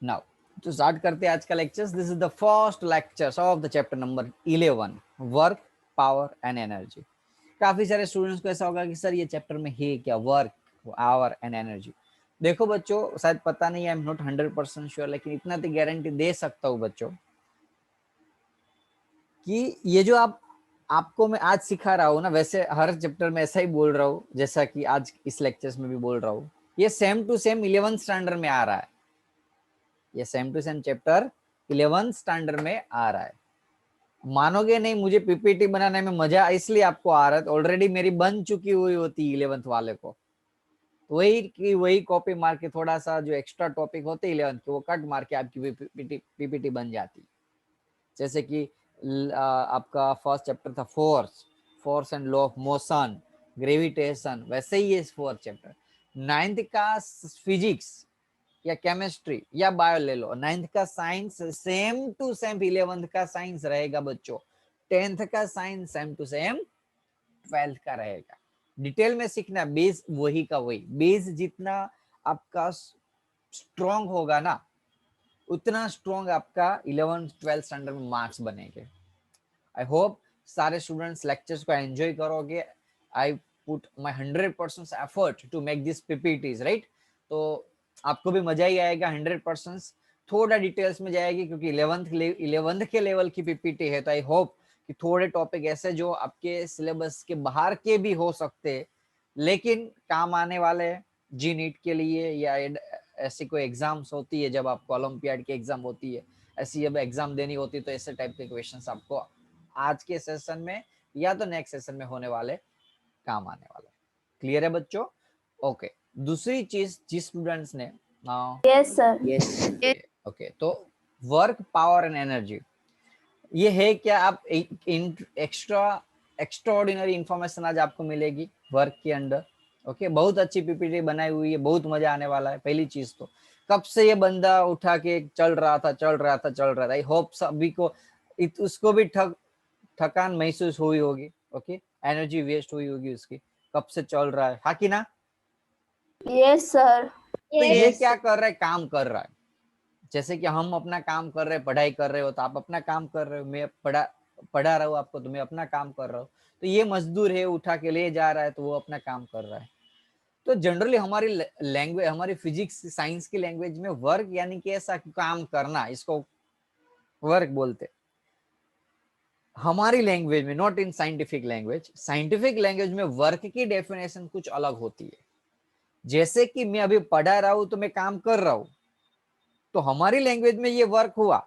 Now तो start करते हैं आज का lectures. This is the first lectures of the chapter number 11, work, power and energy. काफी सारे स्टूडेंट्स को ऐसा होगा कि सर ये चैप्टर में है क्या, वर्क, पावर एंड एनर्जी। देखो बच्चों, शायद पता नहीं, आई एम नॉट 100% श्योर, लेकिन इतना तो गारंटी दे सकता हूँ बच्चों कि ये जो आपको मैं आज सिखा रहा हूँ ना, वैसे हर चैप्टर में ऐसा ही बोल रहा हूँ जैसा कि आज इस लेक्चर्स में भी बोल रहा हूँ, ये same to same 11th standard में आ रहा है। ये same to same chapter 11th standard में आ रहा है। मानोगे नहीं, मुझे पीपीटी बनाने में मजा इसलिए आपको आ रहा है, ऑलरेडी मेरी बन चुकी हुई होती 11th वाले को, वही कॉपी मार के थोड़ा सा जो एक्स्ट्रा टॉपिक होते 11th के वो कट मार के आपकी पीपीटी बन जाती। जैसे कि आपका फर्स्ट चैप्टर था force and law of motion, gravitation, वैसे ही ये फोर्थ चैप्टर। 9th का फिजिक्स या केमिस्ट्री या बायो ले लो, 9th का science same to same 11th का साइंस रहेगा बच्चों। 10th का science same to same 12th का रहेगा। डिटेल में सीखना, बेस वही का वही। बेस जितना आपका स्ट्रॉन्ग होगा ना, उतना स्ट्रॉन्ग आपका 11th 12th स्टैंडर्ड में मार्क्स बनेंगे। आई होप सारे स्टूडेंट्स लेक्चर्स को एंजॉय करोगे। I put my 100% effort to make this PPTs, right? तो आपको भी मजा ही आएगा 100%। थोड़ा डिटेल्स में जाएगी क्योंकि 11th के लेवल की पीपीटी है, तो आई होप कि थोड़े टॉपिक ऐसे जो आपके सिलेबस के बाहर के भी हो सकते, लेकिन काम आने वाले जी नीट के लिए, या ऐसी कोई एग्जाम्स होती है, जब आपको ओलंपियाड की एग्जाम होती है, ऐसी जब एग्जाम देनी होती है, तो ऐसे टाइप के क्वेश्चंस आपको आज के सेशन में या तो नेक्स्ट सेशन में होने वाले काम आने वाले। क्लियर है बच्चों? ओके। दूसरी चीज जिस स्टूडेंट्स ने यस सर। यस ओके, तो वर्क, पावर एंड एनर्जी ये है क्या? आप एक्स्ट्रा एक्स्ट्राऑर्डिनरी इंफॉर्मेशन आज आपको मिलेगी वर्क के अंदर। ओके, बहुत अच्छी पीपीटी बनाई हुई है, बहुत मजा आने वाला है। पहली चीज तो कब से ये बंदा उठा के चल रहा था। आई होप सभी को उसको भी थकान महसूस हुई होगी। ओके, एनर्जी वेस्ट हुई होगी उसकी, कब से चल रहा है, हाँ कि ना? Yes sir. तो ये क्या कर रहा है? काम कर रहा है। जैसे कि हम अपना काम कर रहे हैं, पढ़ाई कर रहे हो तो आप अपना काम कर रहे हो, मैं पढ़ा रहा हूँ आपको तो मैं अपना काम कर रहा हूँ। तो ये मजदूर है, उठा के ले जा रहा है तो वो अपना काम कर रहा है। तो जनरली हमारी लैंग्वेज, हमारी फिजिक्स साइंस की लैंग्वेज में वर्क यानी कि ऐसा काम करना, इसको वर्क बोलते। हमारी लैंग्वेज में, not in scientific language, scientific language में वर्क की डेफिनेशन कुछ अलग होती है। जैसे कि मैं अभी पढ़ा रहा हूं तो मैं काम कर रहा हूं, तो हमारी लैंग्वेज में ये वर्क हुआ।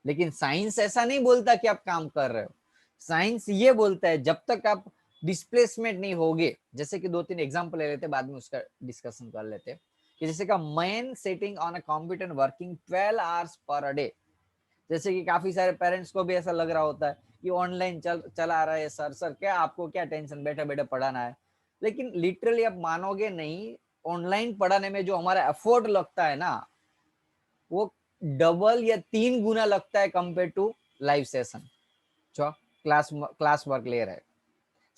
लेकिन साइंस ऐसा नहीं बोलता कि आप काम कर रहे हो। साइंस ये बोलता है जब तक आप डिस्प्लेसमेंट नहीं होगे। जैसे कि 2-3 एग्जांपल ले लेते, बाद में उसका डिस्कशन कर लेते कि जैसे का man sitting on a computer working 12 hours per day. जैसे कि काफी सारे पेरेंट्स को भी ऐसा लग रहा होता है कि ऑनलाइन चला रहा है, सर क्या आपको क्या टेंशन, बैठे बैठे पढ़ाना है। लेकिन लिटरली आप मानोगे नहीं, ऑनलाइन पढ़ाने में जो हमारा एफर्ट लगता है ना, वो डबल या 3 गुना लगता है कंपेयर टू लाइव सेशन जो क्लास वर्क ले रहे हैं।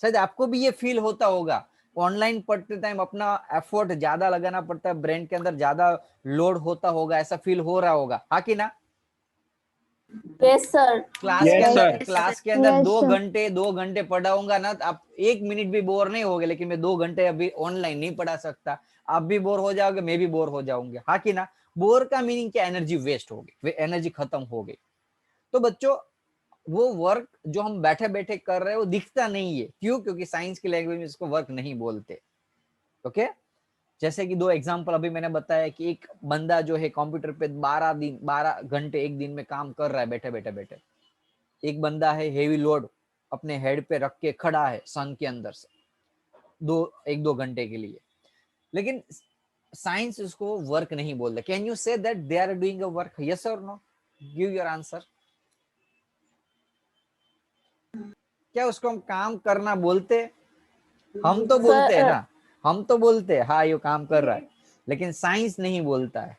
शायद आपको भी ये फील होता होगा, ऑनलाइन पढ़ते टाइम अपना एफर्ट ज्यादा लगाना पड़ता है, ब्रेन के अंदर ज्यादा लोड होता होगा, ऐसा फील हो रहा होगा, हाँ कि ना? Yes sir. क्लास के अंदर 2 घंटे पढ़ाऊंगा ना, तो आप 1 मिनट भी बोर नहीं होगे। लेकिन मैं 2 घंटे अभी ऑनलाइन नहीं पढ़ा सकता, आप भी बोर हो जाओगे, मैं भी बोर हो जाऊंगे, हाँ कि ना? बोर का मीनिंग क्या? एनर्जी वेस्ट हो गई, एनर्जी खत्म हो गई। तो बच्चों, वो वर्क जो हम बैठे बैठे कर रहे हैं वो दिखता नहीं है। क्यों? क्योंकि साइंस की लैंग्वेज में इसको वर्क नहीं बोलते। ओके, जैसे कि 2 एग्जांपल अभी मैंने बताया कि एक बंदा जो है कंप्यूटर पे 12 घंटे एक दिन में काम कर रहा है बैठे। एक बंदा है हेवी लोड अपने हेड पे रख के खड़ा है सन के अंदर से 1-2 घंटे के लिए। लेकिन साइंस उसको वर्क नहीं बोलता। Can you say that they are doing a work? Yes और नो? Give your answer. क्या उसको हम काम करना बोलते? हम तो बोलते हैं ना, हम तो बोलते हैं हाँ ये काम कर रहा है, लेकिन साइंस नहीं बोलता है।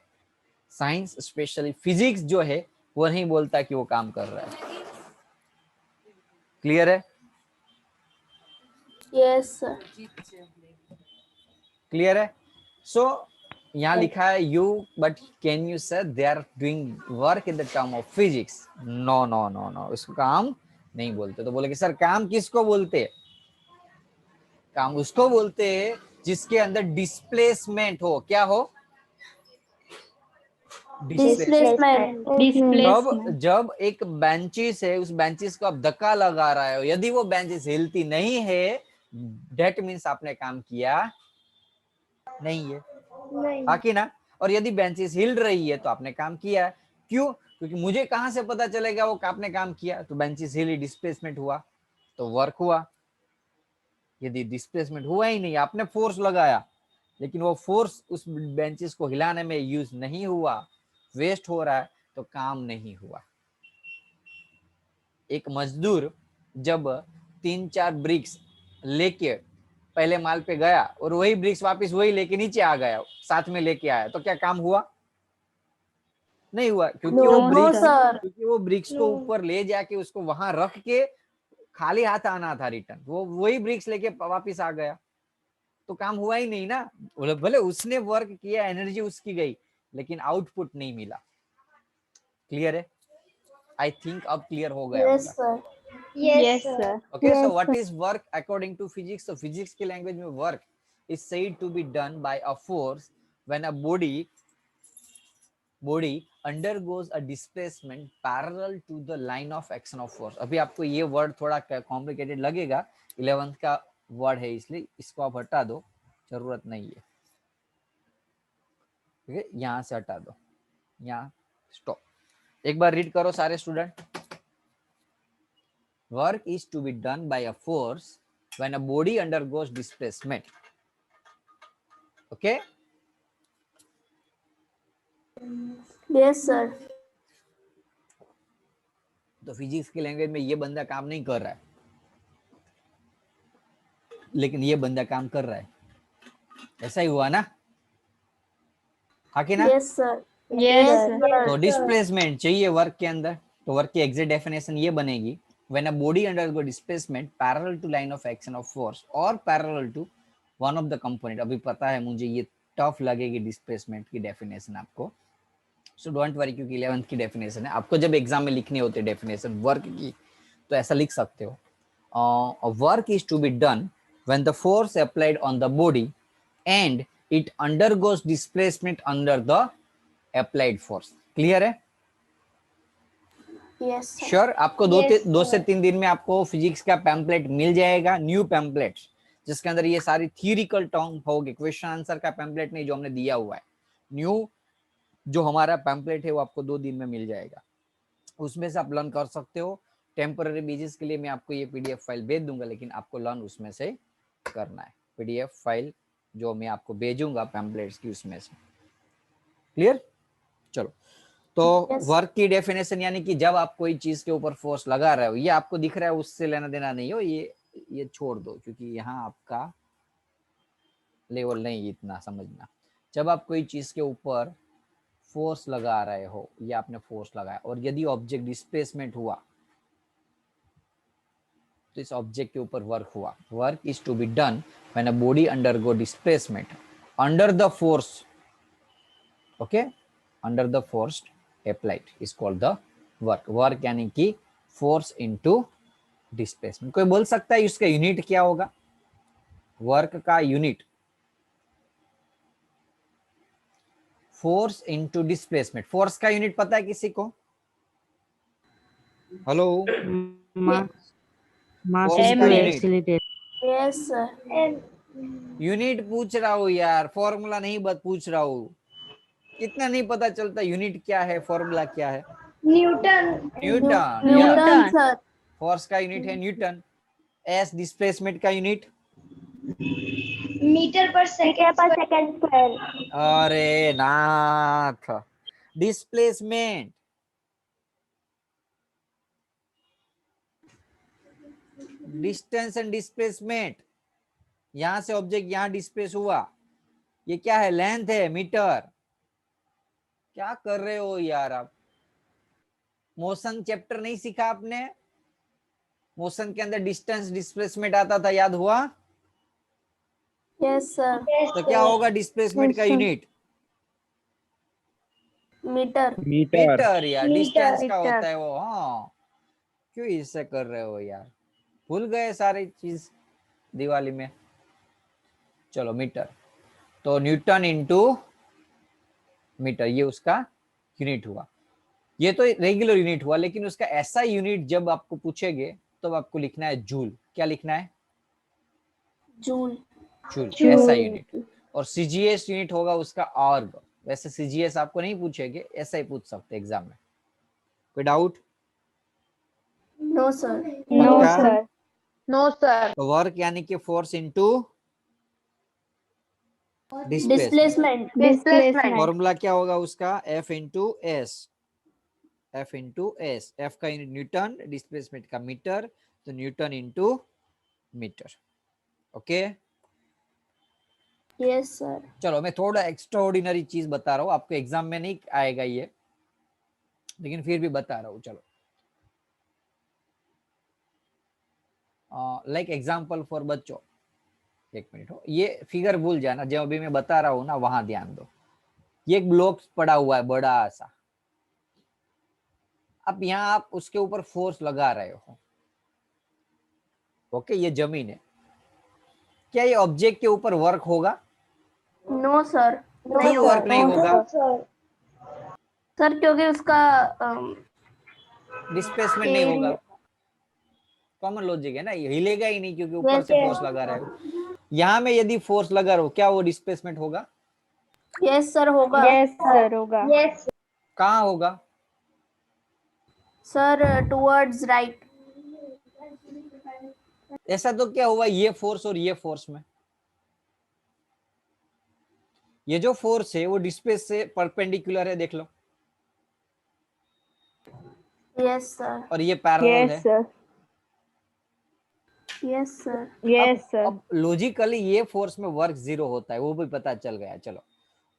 साइंस स्पेशली फिजिक्स जो है वो नहीं बोलता कि वो काम कर रहा है। क्लियर है? Yes sir. क्लियर है? सो यहाँ लिखा है you, but can you say they are doing work in the term of physics? No no no no, इसको काम नहीं बोलते। तो बोले कि सर काम किसको बोलते? काम उसको बोलते हैं जिसके अंदर डिस्प्लेसमेंट हो। क्या हो? डिस्प्लेसमेंट। जब जब एक बेंचेस है, उस बेंचेस को आप धक्का लगा रहे हो, यदि वो बेंचेस हिलती नहीं है, डेट मीन्स आपने काम किया नहीं है, बाकी ना। और यदि बेंचेस हिल रही है तो आपने काम किया है। क्यों? क्योंकि मुझे कहां से पता चलेगा वो आपने काम किया? तो बेंचेस हिली, डिस्प्लेसमेंट हुआ, तो वर्क हुआ। यदि डिस्प्लेसमेंट हुआ ही नहीं, आपने फोर्स लगाया लेकिन वो फोर्स उस बेंचेस को हिलाने में यूज नहीं हुआ, वेस्ट हो रहा है, तो काम नहीं हुआ। एक मजदूर जब 3-4 ब्रिक्स लेके पहले माल पे गया और वही ब्रिक्स वापस वही लेके नीचे आ गया, साथ में लेके आया, तो क्या काम हुआ? नहीं हुआ, क्योंकि वो नो ब्रिक्स सर। क्योंकि वो ब्रिक्स को ऊपर ले जाके उसको वहां रख के खाली हाथ आना था रिटर्न, वो वही ब्रिक्स लेके वापस आ गया, तो काम हुआ ही नहीं ना। भले उसने वर्क किया, एनर्जी उसकी गई, लेकिन आउटपुट नहीं मिला। क्लियर है? आई थिंक अब क्लियर हो गया यस होगा। Sir. Yes, sir. Okay, so what is work according to physics? So physics की language में work is said to be done by a force when a body undergoes a displacement parallel to the line of action of force. अभी आपको ये word थोड़ा complicated लगेगा, 11th का word है, इसलिए इसको आप हटा दो, जरूरत नहीं है। ठीक है, यहाँ से हटा दो, यहाँ स्टॉप। एक बार रीड करो सारे student. Work is to be done by a force when a body undergoes displacement. Okay? Yes sir. तो फिजिक्स की लैंग्वेज में ये बंदा काम नहीं कर रहा है, लेकिन ये बंदा काम कर रहा है। ऐसा ही हुआ ना? हाँ कि ना? Yes sir. Yes, sir. तो डिस्प्लेसमेंट चाहिए वर्क के अंदर, तो वर्क की एग्जैक्ट डेफिनेशन ये बनेगी, when a body undergo displacement parallel to line of action of force और parallel to one of the component. अभी पता है मुझे ये टफ लगेगी डिस्प्लेसमेंट की डेफिनेशन आपको, सो डोंट वरी, क्योंकि 11th की डेफिनेशन है। आपको जब एग्जाम में लिखनी होती है डेफिनेशन वर्क की, तो ऐसा लिख सकते हो, work is to be done when the force applied on the body and it undergoes displacement under the applied force. Clear है? Yes sir. श्योर? आपको दो से 3 दिन में आपको फिजिक्स का पैम्पलेट मिल जाएगा, न्यू पैम्पलेट, जिसके अंदर ये सारी थियरिकल टर्म होगी, क्वेश्चन आंसर का पैम्पलेट नहीं जो हमने दिया हुआ है। न्यू जो हमारा पैम्पलेट है वो आपको 2 दिन में मिल जाएगा, उसमें से आप लर्न कर सकते हो। टेम्पररी बेसिस के लिए मैं आपको ये पीडीएफ फाइल भेज दूंगा, लेकिन आपको लर्न उसमें से करना है। पीडीएफ फाइल जो मैं आपको भेजूंगा पैम्पलेट्स की, उसमें से। क्लियर? चलो, तो वर्क की डेफिनेशन यानी कि जब आप कोई चीज के ऊपर फोर्स लगा रहे हो, ये आपको दिख रहा है, उससे लेना देना नहीं हो, ये छोड़ दो, क्योंकि यहाँ आपका लेवल नहीं इतना समझना। जब आप कोई चीज के ऊपर फोर्स लगा रहे हो, ये आपने फोर्स लगाया, और यदि ऑब्जेक्ट डिस्प्लेसमेंट हुआ, तो इस ऑब्जेक्ट के ऊपर वर्क हुआ। Work is to be done when a body undergo displacement under the force, okay, under the force applied is called the work. Work यानी कि फोर्स इनटू डिस्प्लेसमेंट। कोई बोल सकता है इसका यूनिट क्या होगा? वर्क का unit force into displacement. Force का यूनिट पता है किसी को? हेलो? फोर्स का यूनिट? Yes sir. यूनिट पूछ रहा हूँ यार, फॉर्मूला नहीं पूछ रहा हूँ। कितना नहीं पता चलता यूनिट क्या है, फॉर्मूला क्या है? Newton. Newton sir. फोर्स का यूनिट है न्यूटन। एस डिस्प्लेसमेंट का unit? Meter per second square. अरे नाथ, डिस्प्लेसमेंट, डिस्टेंस एंड डिस्प्लेसमेंट। यहां से ऑब्जेक्ट यहां डिस्प्लेस हुआ, ये क्या है? लेंथ है, मीटर। क्या कर रहे हो यार आप? मोशन चैप्टर नहीं सीखा आपने? मोशन के अंदर डिस्टेंस डिस्प्लेसमेंट आता था, याद हुआ? Yes sir. तो क्या होगा डिस्प्लेसमेंट का यूनिट? मीटर मीटर मीटर यार, डिस्टेंस का मीटर। होता है वो। हाँ, क्यों इससे कर रहे हो यार, भूल गए सारी चीज दिवाली में। चलो मीटर, तो न्यूटन इंटू मीटर, ये उसका यूनिट हुआ। ये तो रेगुलर यूनिट हुआ, लेकिन उसका ऐसा यूनिट जब आपको पूछेंगे तो आपको लिखना है जूल। क्या लिखना है? Joule joule, joule. ऐसा यूनिट। और सीजीएस यूनिट होगा उसका आर्ग। वैसे सीजीएस आपको नहीं पूछेंगे, ऐसा ही पूछ सकते एग्जाम में। कोई डाउट? नो सर नो पक्का? सर। No sir. तो वर्क यानी कि force into displacement. Displacement displacement. Formula क्या होगा उसका? F into S. F into S, F का यूनिट न्यूटन, डिस्प्लेसमेंट का मीटर, तो newton into metre. Okay, yes sir चलो मैं थोड़ा एक्स्ट्रा ऑर्डिनरी चीज बता रहा हूँ आपको, एग्जाम में नहीं आएगा ये, लेकिन फिर भी बता रहा हूँ। चलो, लाइक एग्जाम्पल फॉर बच्चों, एक मिनट हो, ये फिगर भूल जाना, जो अभी मैं बता रहा हूँ ना वहां ध्यान दो। ये एक ब्लॉक पड़ा हुआ है बड़ा सा, अब यहाँ आप उसके ऊपर फोर्स लगा रहे हो। ओके, ये जमीन है, क्या ये ऑब्जेक्ट के ऊपर वर्क होगा? नो सर क्यों वर्क नहीं होगा? सर क्योंकि उसका डिस्प्लेसमेंट नहीं होगा। कॉमन लॉजिक है ना, ये हिलेगा ही नहीं क्योंकि ऊपर से फोर्स लगा रहे हो। यहाँ में यदि फोर्स लगा रहो, क्या वो डिस्प्लेसमेंट होगा? यस सर होगा यस सर होगा। यस। कहाँ होगा? सर टुवर्ड्स राइट ऐसा तो क्या हुआ ये फोर्स और ये फोर्स में? ये जो फोर्स है वो डिस्प्लेस से परपेंडिकुलर है, देख लो। यस सर और ये पैरेलल है। Yes sir. Yes sir yes sir. अब लॉजिकली ये फोर्स में वर्क जीरो होता है, वो भी पता चल गया। चलो,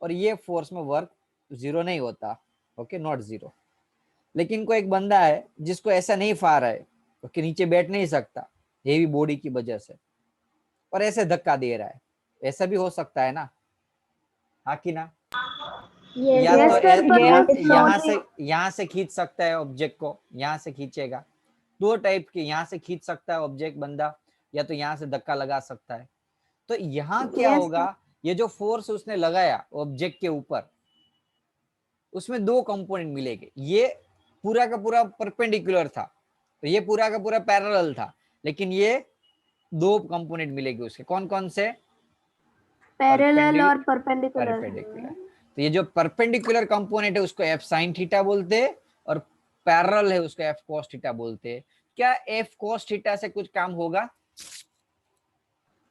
और ये फोर्स में वर्क जीरो नहीं होता। Okay, not zero. लेकिन कोई एक बंदा है जिसको ऐसा नहीं फा रहा है, ओके, नीचे बैठ नहीं सकता हेवी बॉडी की वजह से, और ऐसे धक्का दे रहा है, ऐसा भी हो सकता है ना? हाँ कि ना? या यस तो सर पर यहाँ से खींच सकता है ऑब्जेक्ट को, यहाँ से खींचेगा। दो टाइप के, यहाँ से खींच सकता है ऑब्जेक्ट बंदा, या तो यहाँ से धक्का लगा सकता है। तो यहाँ क्या Yes, होगा, ये जो फोर्स उसने लगाया ऑब्जेक्ट के ऊपर, उसमें दो कंपोनेंट मिलेंगे। ये पूरा का पूरा परपेंडिकुलर था, तो ये पूरा का पूरा पैरेलल था, लेकिन ये दो कंपोनेंट मिलेंगे उसके। कौन कौन से? पैरेलल और परपेंडिकुलर परपेंडिकुलर। तो ये जो परपेंडिकुलर कंपोनेंट है उसको एफ साइन थीटा बोलते हैं, और पैरेलल है उसको एफ कॉस थीटा बोलते हैं। क्या एफ कॉस थीटा से कुछ काम होगा?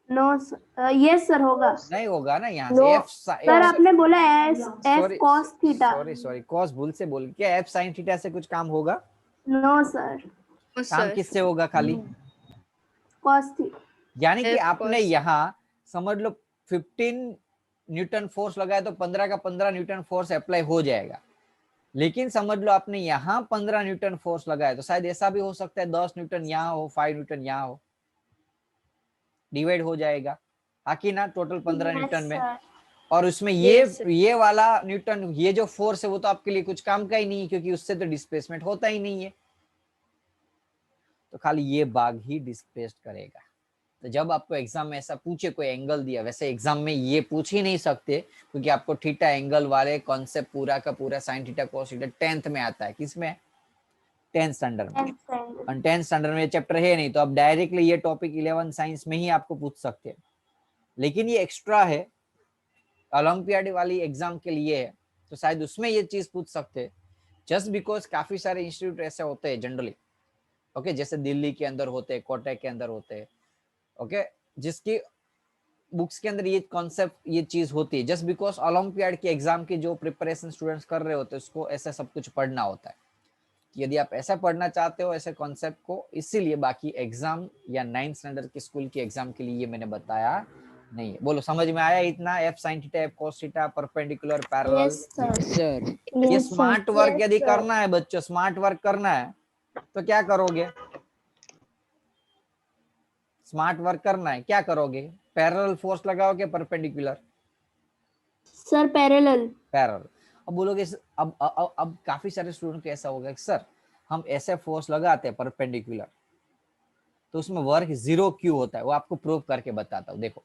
नो यस सर होगा नहीं होगा ना। यहाँ नो से एफ सर आपने बोला S F sorry cos theta sorry cos भूल से बोल, क्या एफ साइन थीटा से कुछ काम होगा? नो सर काम किससे होगा? खाली कॉस थीटा यानी कि आपने यहाँ समझ लो 15 न्यूटन फोर्स लगाया तो 15 का 15 न्यूटन फोर्स अप्लाई हो जाएगा। लेकिन समझ लो आपने यहाँ 15 न्यूटन फोर्स लगाया, तो शायद ऐसा भी हो सकता है 10 न्यूटन यहाँ हो, 5 न्यूटन यहाँ हो, डिवाइड हो जाएगा। आखिर ना टोटल 15 न्यूटन में। और उसमें ये वाला न्यूटन, ये जो फोर्स है वो तो आपके लिए कुछ काम का ही नहीं है, क्योंकि उससे तो डिस्प्लेसमेंट होता ही नहीं है। तो खाली ये भाग ही डिस्प्लेस्ड करेगा। तो जब आपको एग्जाम में ऐसा पूछे, कोई एंगल दिया, वैसे एग्जाम में ये पूछ ही नहीं सकते, क्योंकि आपको थीटा एंगल वाले कॉन्सेप्ट पूरा का पूरा sine theta cos theta 10th में आता है। किसमें? 10th स्टैंडर्ड में। और 10th स्टैंडर्ड में ये चैप्टर है नहीं, तो आप डायरेक्टली ये टॉपिक 11 साइंस में ही आपको पूछ सकते हैं। लेकिन ये एक्स्ट्रा है, ओलंपियाड वाली एग्जाम के लिए है, तो शायद उसमें ये चीज पूछ सकते हैं। जस्ट बिकॉज काफी सारे इंस्टीट्यूट ऐसे होते हैं जनरली, ओके, जैसे दिल्ली के अंदर होते हैं, कोटा के अंदर होते हैं, ओके, जिसकी बुक्स के अंदर ये कॉन्सेप्ट, ये चीज होती है। जस्ट बिकॉज ओलंपियाड के एग्जाम की जो प्रिपरेशन स्टूडेंट्स कर रहे होते हैं, उसको ऐसा सब कुछ पढ़ना होता है। यदि आप ऐसा पढ़ना चाहते हो ऐसे कॉन्सेप्ट को, इसीलिए बाकी एग्जाम या 9th स्टैंडर्ड के स्कूल के एग्जाम के लिए ये मैंने बताया नहीं है। बोलो, समझ में आया इतना? F sine theta, F cos theta, perpendicular, parallel. Sir ये स्मार्ट वर्क यदि करना है बच्चों, स्मार्ट वर्क करना है तो क्या करोगे? स्मार्ट वर्क करना है क्या करोगे? पैरेलल फोर्स लगाओगे, परपेंडिकुलर? Sir parallel. पैरेलल। अब बोलोगे अब काफी सारे स्टूडेंट को ऐसा होगा कि सर हम ऐसे फोर्स लगाते हैं परपेंडिकुलर तो उसमें वर्क 0 क्यों होता है, वो आपको प्रूव करके बताता हूँ। देखो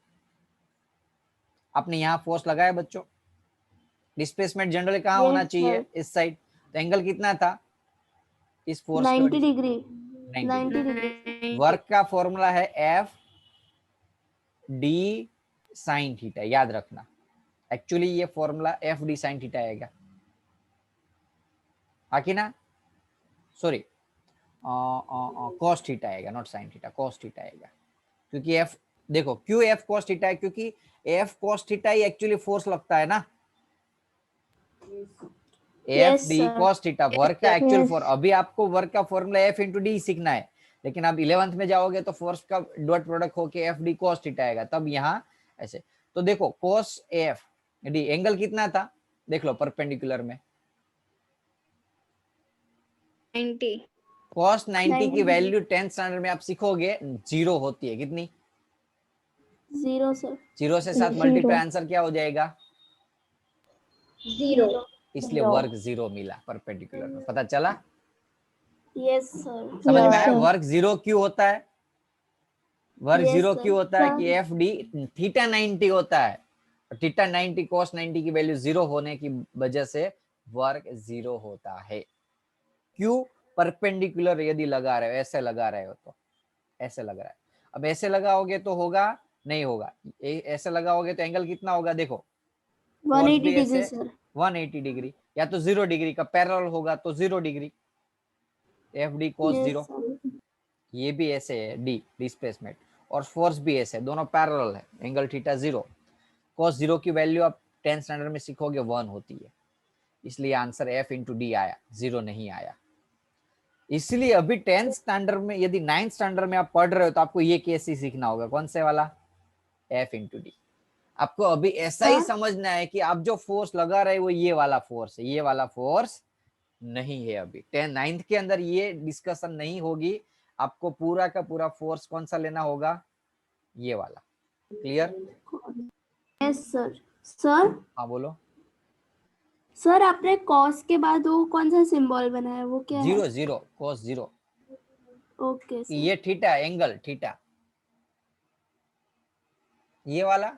आपने यहाँ फोर्स लगाया बच्चों, डिस्प्लेसमेंट जनरली कहाँ Yes, होना चाहिए, sir. इस साइड, तो एंगल कितना था इस फोर्स 90 degree. 90 90 degree. वर्क का फॉर्मूला है एफ डी साइन थीटा, याद रखना। एक्चुअली ये formula F D sine theta आएगा, आकी ना, सॉरी कॉस थीटा आएगा, not sine theta, cos theta आएगा। क्योंकि एफ, देखो क्यों एफ कॉस थीटा है, क्योंकि एफ कॉस थीटा ही एक्चुअली फोर्स लगता है ना, F Yes, D sir. Cos theta work का एक्चुअल Yes. फॉर, अभी आपको वर्क का फॉर्मूला एफ इंटू डी सीखना है, लेकिन आप 11th में जाओगे तो फोर्स का डॉट प्रोडक्ट होके एफ डी कॉस थीटा आएगा, तब यहाँ ऐसे। तो देखो कॉस एफ डी एंगल कितना था, देख लो परपेंडिकुलर में 90. कॉस 90 की 90 वैल्यू 10th स्टैंडर्ड में आप सीखोगे 0 होती है, कितनी, 0, sir. 0 से साथ मल्टीप्लाई, आंसर क्या हो जाएगा, 0. इसलिए वर्क 0 मिला परपेंडिकुलर में, पता चला, Yes, sir. समझ में Yes, आया sir. वर्क 0 क्यों होता है, वर्क Yes, 0 sir. क्यों होता है Sir. कि एफ डी थीटा 90 होता है, थीटा 90 कॉस 90 की वैल्यू 0 होने की वजह से वर्क 0 होता है। क्यों, परपेंडिकुलर यदि लगा रहे हो, ऐसे लगा रहे हो तो ऐसे लग रहा है, अब ऐसे लगाओगे तो होगा नहीं होगा, ऐसे लगाओगे तो एंगल कितना होगा, देखो 180 भी degree, ऐसे sir. 180 डिग्री, या तो 0 डिग्री का पैरेलल होगा तो 0 degree, F D cos Yes, 0, sir. ये भी ऐसे है डी डिस्प्लेसमेंट, और फोर्स भी ऐसे, दोनों पैरेलल है, एंगल थीटा 0, कॉस 0 की वैल्यू आप 10th स्टैंडर्ड में सीखोगे 1 होती है, इसलिए आंसर एफ इंटू डी आया, 0 नहीं आया। इसलिए अभी 10th स्टैंडर्ड में, यदि 9th स्टैंडर्ड में आप पढ़ रहे हो तो आपको ये केस ही सीखना होगा, कौन से वाला, एफ इंटू डी। आपको अभी ऐसा ही समझना है कि आप जो फोर्स लगा रहे हो वो ये वाला फोर्स है, ये वाला फोर्स नहीं है। अभी 9th के अंदर ये डिस्कशन नहीं होगी, आपको पूरा का पूरा फोर्स कौन सा लेना होगा, ये वाला, क्लियर। Yes, sir. Sir. हाँ बोलो, सर आपने कॉस के बाद वो कौन सा सिंबल बनाया, वो क्या है? 0 0 कॉस 0, ओके सर. ये थीटा, एंगल थीटा, ये वाला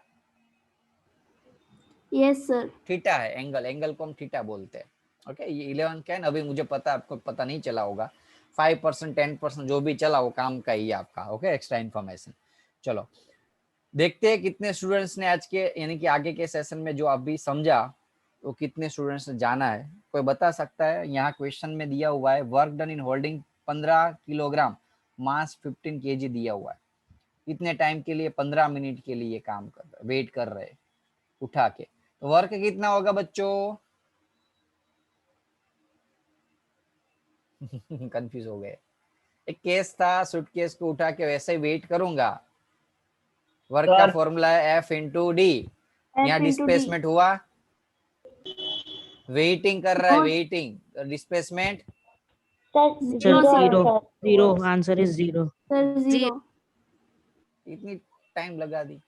यस सर. थीटा है, एंगल, एंगल को हम थीटा बोलते हैं। ओके, ये 11th का है ना, अभी मुझे पता, आपको पता नहीं चला होगा, 5% 10% जो भी चला वो काम का ही है आपका। Okay, extra information. चलो देखते हैं कितने स्टूडेंट्स ने आज के यानी कि आगे के सेशन में जो अभी समझा वो कितने स्टूडेंट्स ने जाना है, कोई बता सकता है। यहाँ क्वेश्चन में दिया हुआ है work done in holding 15 kilogram, mass 15 kg दिया हुआ है, इतने टाइम के लिए 15 मिनट के लिए काम कर रहे, वेट कर रहे उठा के, तो वर्क कितना होगा बच्चों कंफ्यूज हो गए। एक केस था, सूटकेस को उठा के वैसे ही वेट करूंगा, वर्क का फॉर्मूला है एफ इंटू डी, यहाँ डिस्प्लेसमेंट हुआ, वेटिंग कर रहा है, waiting, displacement zero. Answer is zero. Sir 0. इतनी टाइम लगा दी।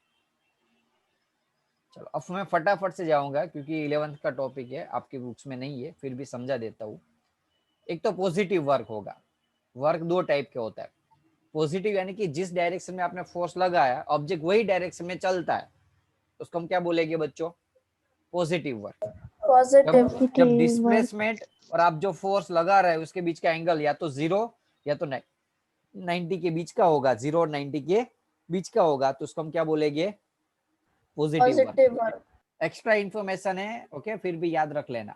चलो अब मैं फटाफट से जाऊंगा क्योंकि 11th का टॉपिक है, आपकी बुक्स में नहीं है, फिर भी समझा देता हूँ। एक तो पॉजिटिव वर्क होगा, वर्क दो टाइप के होता है। पॉजिटिव यानी कि जिस डायरेक्शन में आपने फोर्स लगाया ऑब्जेक्ट वही डायरेक्शन में चलता है, उसको हम क्या बोलेंगे बच्चों, पॉजिटिव वर्क। जब डिस्प्लेसमेंट और आप जो फोर्स लगा रहे हैं उसके बीच का एंगल या तो 0 या तो 90 के बीच का होगा, 0 और 90 के बीच का होगा, तो उसको हम क्या बोलेंगे, पॉजिटिव वर्क। एक्स्ट्रा इंफॉर्मेशन है, ओके, फिर भी याद रख लेना।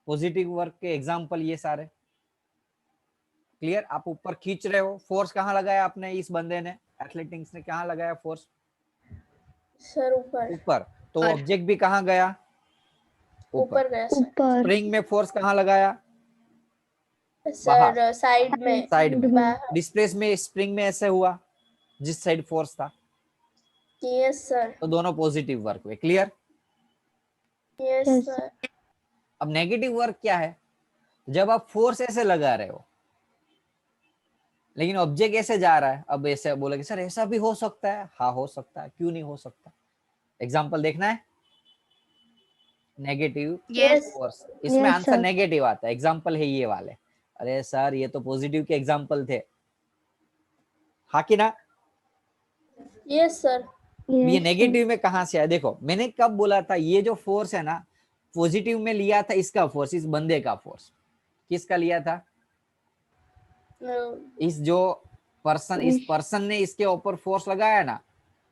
पॉजिटिव वर्क के एग्जांपल ये सारे क्लियर। आप ऊपर खींच रहे हो, फोर्स कहाँ लगाया आपने, इस बंदे ने, एथलेटिक्स ने कहाँ लगाया फोर्स, सर ऊपर. तो ऑब्जेक्ट भी कहाँ गया, ऊपर गया ऊपर. स्प्रिंग में फोर्स कहाँ लगाया, सर साइड में. डिस्प्लेस में स्प्रिंग में ऐसे हुआ जिस साइड फोर्स था, यस सर. तो दोनों पॉजिटिव वर्क हुए, क्लियर। Yes sir. अब नेगेटिव वर्क क्या है, जब आप फोर्स ऐसे लगा रहे हो लेकिन ऑब्जेक्ट ऐसे जा रहा है, अब ऐसे बोलोगे सर ऐसा भी हो सकता है, हाँ हो सकता है, क्यों नहीं हो सकता। एग्जांपल देखना है, नेगेटिव Yes. फोर्स, इसमें Yes, आंसर sir. नेगेटिव आता है। एग्जांपल है ये वाले। अरे सर ये तो पॉजिटिव के एग्जांपल थे, हाँ कि ना? Yes, sir. ये Yes, sir. नेगेटिव में कहां से आया? देखो मैंने कब बोला था ये जो फोर्स है ना, पॉजिटिव में लिया था इसका फोर्स, इस बंदे का फोर्स। किसका लिया था? इस जो पर्सन, इस पर्सन ने इसके ऊपर फोर्स लगाया ना,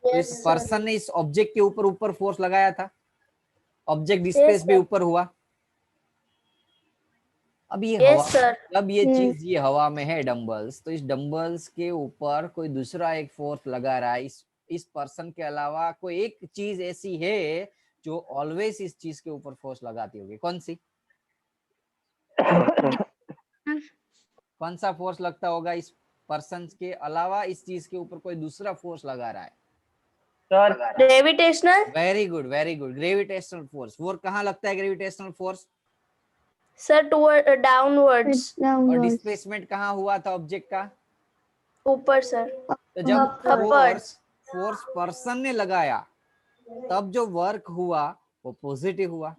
तो Yes, इस sir. पर्सन ने इस ऑब्जेक्ट के ऊपर फोर्स लगाया था, ऑब्जेक्ट Yes, स्पेस भी sir. ऊपर हुआ। अब ये Yes, हवा, sir. अब ये Yes. चीज ये हवा में है डंबल्स, तो इस डंबल्स के ऊपर कोई दूसरा एक फोर्स लगा रहा है। इस पर्सन के अलावा कोई एक चीज ऐसी है जो ऑलवेज इस चीज के ऊपर फोर्स लगाती होगी। कौन सी? कौन सा फोर्स लगता होगा इस पर्सन के अलावा? इस चीज के ऊपर कोई दूसरा फोर्स लगा रहा है। Gravitational. Very good, very good, gravitational force. वो कहाँ लगता है gravitational force? Sir, toward downwards. It's और downwards. डिस्प्लेसमेंट कहाँ हुआ था ऑब्जेक्ट का? ऊपर sir. तो जब Upwards. फोर्स पर्सन ने लगाया तब जो वर्क हुआ वो पॉजिटिव हुआ,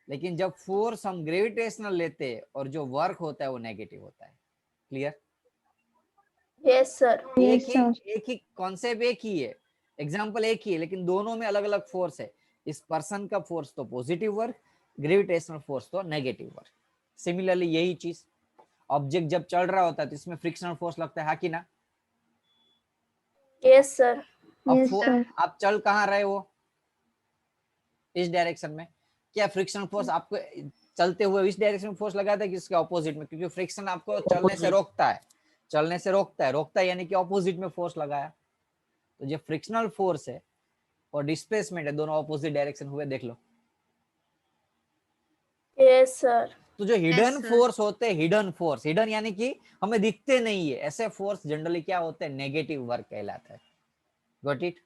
लेकिन जब फोर्स हम ग्रेविटेशनल लेते हैं और जो वर्क होता है वो नेगेटिव होता है। Clear? Yes, sir. Yes, sir. एक ही कॉन्सेप्ट, एक ही है, एग्जांपल एक ही है, लेकिन दोनों में अलग अलग फोर्स है। इस पर्सन का फोर्स तो पॉजिटिव वर्क, ग्रेविटेशनल फोर्स तो नेगेटिव वर्क। सिमिलरली यही चीज ऑब्जेक्ट जब चल रहा होता है तो इसमें फ्रिक्शनल फोर्स लगता है, हाँ कि ना? Yes, sir. अब Yes, sir. आप चल कहाँ रहे हो? इस डायरेक्शन में। क्या फ्रिक्शनल फोर्स आपको चलते हुए इस डायरेक्शन में फोर्स लगाता है कि इसके ऑपोजिट में? क्योंकि फ्रिक्शन आपको चलने से रोकता है, चलने से रोकता है, रोकता है यानी कि ऑपोजिट में फोर्स लगाया। तो जो फ्रिक्शनल फोर्स है और डिस्प्लेसमेंट है दोनों ऑपोजिट डायरेक्शन हुए, देख लो। Yes, sir. तो जो हिडन फोर्स होते हैं, हिडन फोर्स, हिडन यानी कि हमें दिखते नहीं है, ऐसे फोर्स जनरली क्या होते हैं? नेगेटिव वर्क कहलाता है। Got it?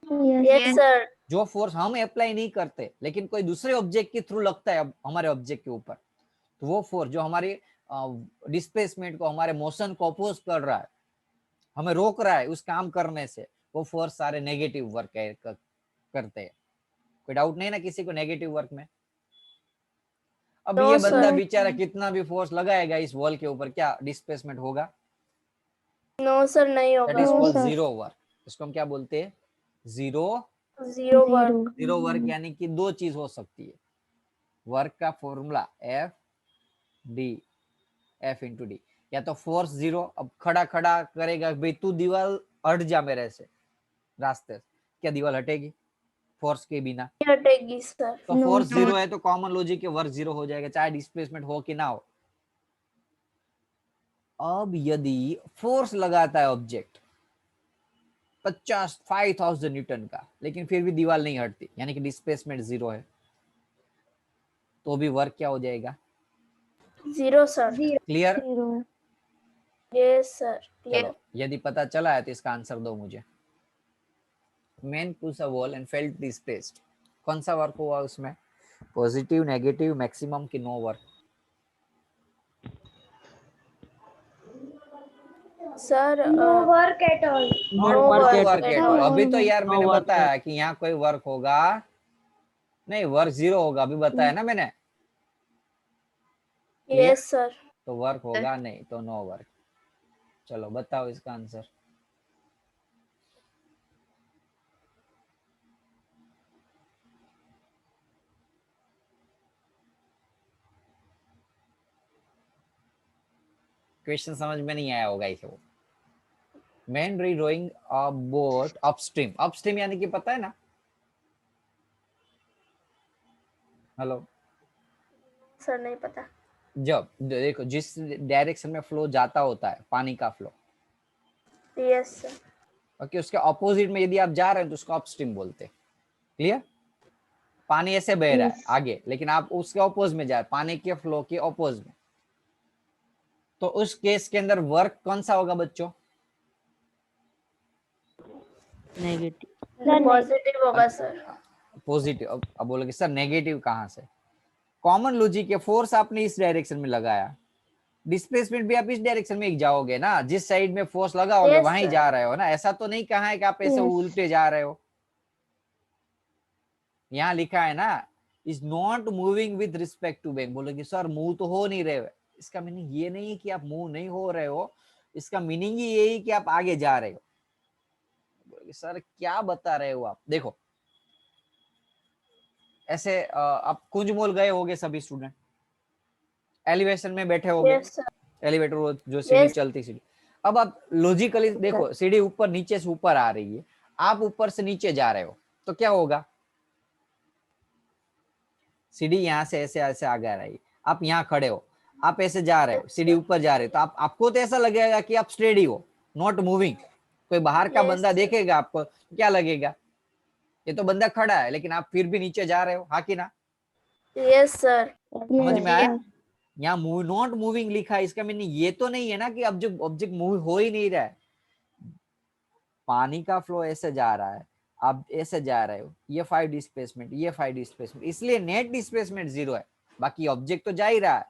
Yes, sir. जो फोर्स हम अप्लाई नहीं करते लेकिन कोई दूसरे ऑब्जेक्ट के थ्रू लगता है हमारे ऑब्जेक्ट के ऊपर, तो वो फोर्स जो हमारी डिस्प्लेसमेंट को, हमारे मोशन को अपोज कर रहा है, हमें रोक रहा है उस काम करने से, वो फोर्स सारे नेगेटिव वर्क करते हैं। कोई डाउट नहीं ना किसी को नेगेटिव वर्क में? अब No, ये बंदा sir. बेचारा कितना भी फोर्स लगाएगा इस वॉल के ऊपर, क्या डिस्प्लेसमेंट होगा? No, sir. नहीं दैट इज होगा. Called sir. Zero work. इसको हम क्या बोलते हैं? Zero Zero work. Zero work. यानी कि दो चीज हो सकती है। वर्क का formula F D, F into D. या तो फोर्स जीरो, अब खड़ा खड़ा करेगा भाई तू दीवार हट जा मेरे से रास्ते से, क्या दीवार हटेगी फोर्स के बिना? हटेगी सर. तो No, फोर्स sir. जीरो है तो कॉमन लॉजिक के वर्क जीरो हो जाएगा, चाहे डिस्प्लेसमेंट हो कि ना हो। अब यदि फोर्स लगाता है ऑब्जेक्ट 5000 न्यूटन का, लेकिन फिर भी दीवार नहीं हटती, यानी कि डिस्प्लेसमेंट जीरो है, तो भी वर्क क्या हो जाएगा? Zero sir. Clear? Zero. Yes sir. चलो यदि पता चला है तो इसका आंसर दो मुझे। Man push a wall and felt displaced, कौन सा वर्क हुआ उसमें? पॉजिटिव, नेगेटिव, मैक्सिमम की no work? Sir No work at all. अभी तो यार No मैंने work बताया कि यहाँ कोई वर्क होगा नहीं, वर्क जीरो होगा, अभी बताया ना मैंने। Yes sir. तो वर्क होगा नहीं, तो नो वर्क। चलो बताओ इसका आंसर। क्वेश्चन समझ में नहीं आया होगा इसे। वो man rowing a boat upstream, upstream यानी कि पता है ना? हेलो सर नहीं पता. जब देखो जिस डायरेक्शन में फ्लो जाता होता है पानी का फ्लो, यस सर. ओके, उसके ऑपोजिट में यदि आप जा रहे हैं तो उसको अपस्ट्रीम बोलते हैं। क्लियर? पानी ऐसे बह रहा है आगे, लेकिन आप उसके अपोज में जा रहे, पानी के फ्लो के अपोज में, तो उस केस के अंदर वर्क कौन सा होगा बच्चों? नेगेटिव। पॉजिटिव होगा सर. पॉजिटिव। अब बोलोगे सर नेगेटिव कहाँ से? कॉमन लॉजिक है, फोर्स आपने इस डायरेक्शन में लगाया, डिस्प्लेसमेंट भी आप इस डायरेक्शन में जाओगे ना, जिस साइड में फोर्स लगाओगे वहीं sir. जा रहे हो ना। ऐसा तो नहीं कहा है कि आप ऐसे Yes. उल्टे जा रहे हो। यहाँ लिखा है ना, is not moving with respect to bank. बोलोगे सर मूव तो हो नहीं रहे। इसका मीनिंग ये नहीं है कि आप मूव नहीं हो रहे हो, इसका मीनिंग ही यही कि आप आगे जा रहे हो। बोलोगे सर क्या बता रहे हो आप। देखो ऐसे आप कुंज मॉल गए होगे सभी स्टूडेंट, एलिवेशन में बैठे होगे, यस सर। एलिवेटर जो सीढ़ी Yes. चलती सीढ़ी। अब आप लॉजिकली देखो, सीढ़ी ऊपर नीचे से ऊपर आ रही है, आप ऊपर से नीचे जा रहे हो, तो क्या होगा, सीढ़ी यहाँ से ऐसे ऐसे आगे आ रही है, आप यहाँ खड़े हो, आप ऐसे जा रहे हो, सीढ़ी ऊपर जा रहे हो, तो आपको तो ऐसा लगेगा कि आप स्टेडी हो, नॉट मूविंग। कोई बाहर का Yes, बंदा sir. देखेगा आपको, क्या लगेगा, ये तो बंदा खड़ा है, लेकिन आप फिर भी नीचे जा रहे हो, हाँ कि ना। Yes, sir. समझ में आया। sir. यहाँ नॉट मूविंग लिखा है, इसका मीनिंग ये तो नहीं है ना कि अब जो ऑब्जेक्ट मूव हो ही नहीं रहा है। पानी का फ्लो ऐसे जा रहा है, आप ऐसे जा रहे हो, ये 5 डिस्प्लेसमेंट, ये 5 डिस्प्लेसमेंट, इसलिए नेट डिस्प्लेसमेंट 0 है, बाकी ऑब्जेक्ट तो जा ही रहा है,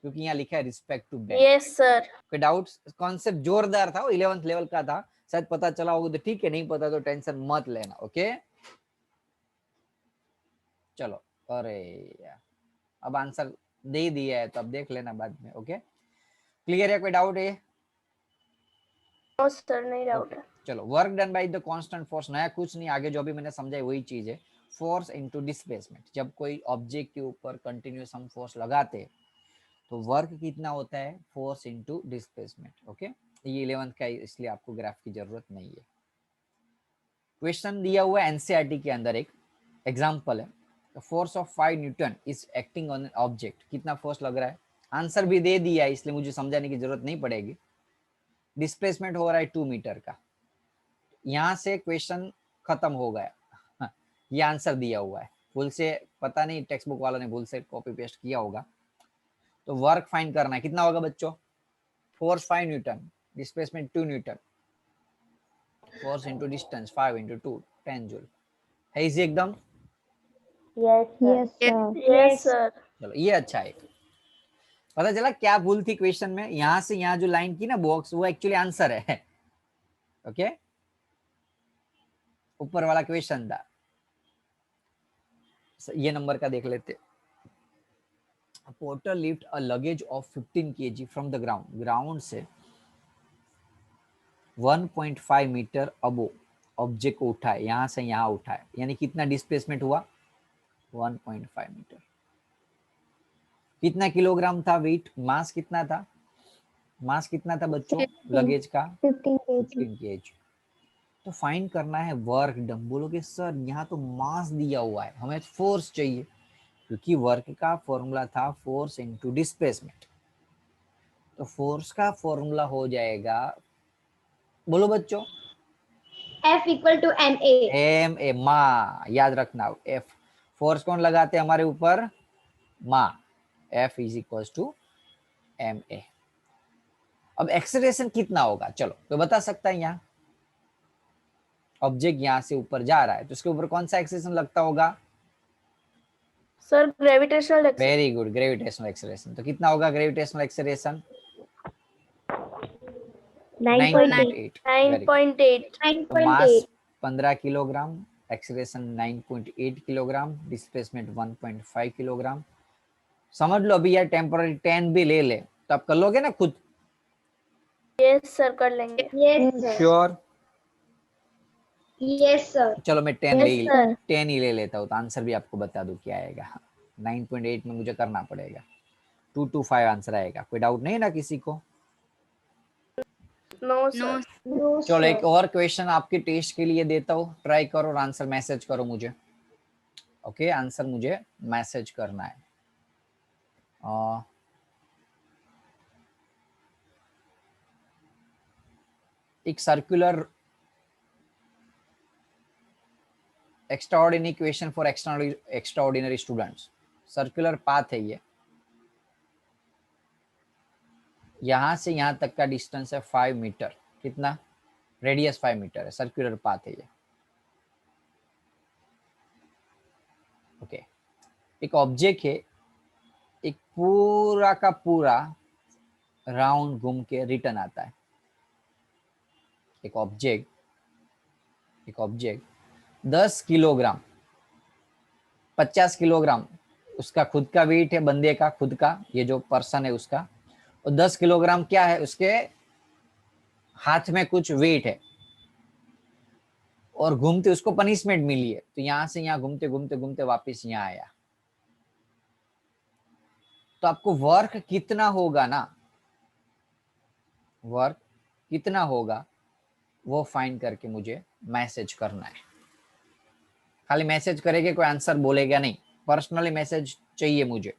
क्योंकि यहाँ लिखा है respect to bank. Yes, sir. कोई डाउट्स। कॉन्सेप्ट जोरदार था, 11th लेवल का था, शायद पता चला होगा तो ठीक है, नहीं पता तो टेंशन मत लेना। ओके चलो, अरे यार अब आंसर दे दिया है तो अब देख लेना बाद में। ओके क्लियर है, कोई डाउट है। No, sir. नहीं डाउट है। चलो, work done by the constant force, नया कुछ नहीं, आगे जो भी मैंने समझाई वही चीज है। फोर्स इनटू डिस्प्लेसमेंट, जब कोई ऑब्जेक्ट के ऊपर कंटिन्यूअस हम फोर्स लगाते हैं तो वर्क कितना होता है, फोर्स इनटू डिस्प्लेसमेंट। ओके ये 11th का, इसलिए आपको ग्राफ की जरूरत नहीं है। क्वेश्चन दिया हुआ है एनसीईआरटी के अंदर, एक एग्जांपल है, force of 5 Newton is acting on an object, कितना फोर्स लग रहा है, आंसर भी दे दिया है, इसलिए मुझे समझाने की जरूरत नहीं पड़ेगी। डिस्प्लेसमेंट हो रहा है 2 मीटर का, यहाँ से क्वेश्चन खत्म हो गया। ये आंसर दिया हुआ है, भूल से, पता नहीं टेक्स्ट बुक वालों ने भूल से कॉपी पेस्ट किया होगा। तो वर्क फाइंड करना है, कितना होगा बच्चों, force 5 Newton, displacement 2 Newton, force into distance 5 into 2 10 joule. है इजी एकदम। Yes, sir. Yes, sir. चलो ये अच्छा है, पता चला क्या भूल थी क्वेश्चन में। यहाँ से यहाँ जो लाइन की ना बॉक्स, वो एक्चुअली आंसर है। ओके ऊपर वाला क्वेश्चन था, ये नंबर का देख लेते। Porter lift a luggage of 15 kg from the ground, ground से 1.5 मीटर अबो ऑब्जेक्ट को उठाए, यहाँ से यहाँ उठाए, यानी कितना डिस्प्लेसमेंट हुआ, 1.5 मीटर। कितना किलोग्राम था वेट, मास कितना था, मास कितना था बच्चों लगेज का, 15 kg. 15 kg। तो फाइंड करना है वर्क डन। बोलोगे सर यहाँ तो मास दिया हुआ है, हमें फोर्स चाहिए, क्योंकि वर्क का फॉर्मूला था फोर्स इनटू डिस्प्लेसमेंट। तो फोर्स का फॉर्मूला हो जाएगा, बोलो बच्चों, F equal to ma. M A, मा, याद रखना, एफ फोर्स कौन लगाते हैं हमारे ऊपर, मा, F is equal to M A. अब एक्सेलरेशन कितना होगा, चलो तो बता सकता है, यहाँ ऑब्जेक्ट यहाँ से ऊपर जा रहा है तो उसके ऊपर कौन सा एक्सेलरेशन लगता होगा, Sir, gravitational acceleration. Very good, gravitational acceleration. तो कितना होगा ग्रेविटेशनल एक्सेलरेशन, 9.8। 9.8. तो मास 15 kilogram, acceleration 9.8 kilogram, displacement 1.5 kilogram. समझ लो अभी यार, टेम्पोररी 10 भी ले ले तो आप कर लोगे ना खुद, Yes, sir. कर लेंगे। Yes, sir. Sure. Yes, sir. चलो मैं 10 Yes, sir. 10 ही ले लेता हूँ, तो आंसर भी आपको बता दूं क्या आएगा। 9.8 में मुझे करना पड़ेगा, 225 आंसर आएगा। कोई डाउट नहीं ना किसी को। No, sir. No, चलो एक sir. और क्वेश्चन आपके टेस्ट के लिए देता हूँ, ट्राई करो और आंसर मैसेज करो मुझे। ओके आंसर मुझे मैसेज करना है। एक circular extraordinary equation for extraordinary students, circular path है ये, यहां से यहां तक का डिस्टेंस है 5 मीटर, कितना, रेडियस 5 मीटर है, सर्कुलर पाथ है ये। ओके एक ऑब्जेक्ट है, एक पूरा का पूरा राउंड घूम के रिटर्न आता है। एक ऑब्जेक्ट 10 किलोग्राम, 50 किलोग्राम उसका खुद का वेट है, बंदे का खुद का, ये जो पर्सन है उसका, और 10 किलोग्राम क्या है, उसके हाथ में कुछ वेट है और घूमते उसको पनिशमेंट मिली है, तो यहां से यहाँ घूमते घूमते घूमते वापस यहाँ आया। तो आपको वर्क कितना होगा ना, वर्क कितना होगा वो फाइंड करके मुझे मैसेज करना है। खाली मैसेज करेंगे, कोई आंसर बोलेगा नहीं, पर्सनली मैसेज चाहिए मुझे।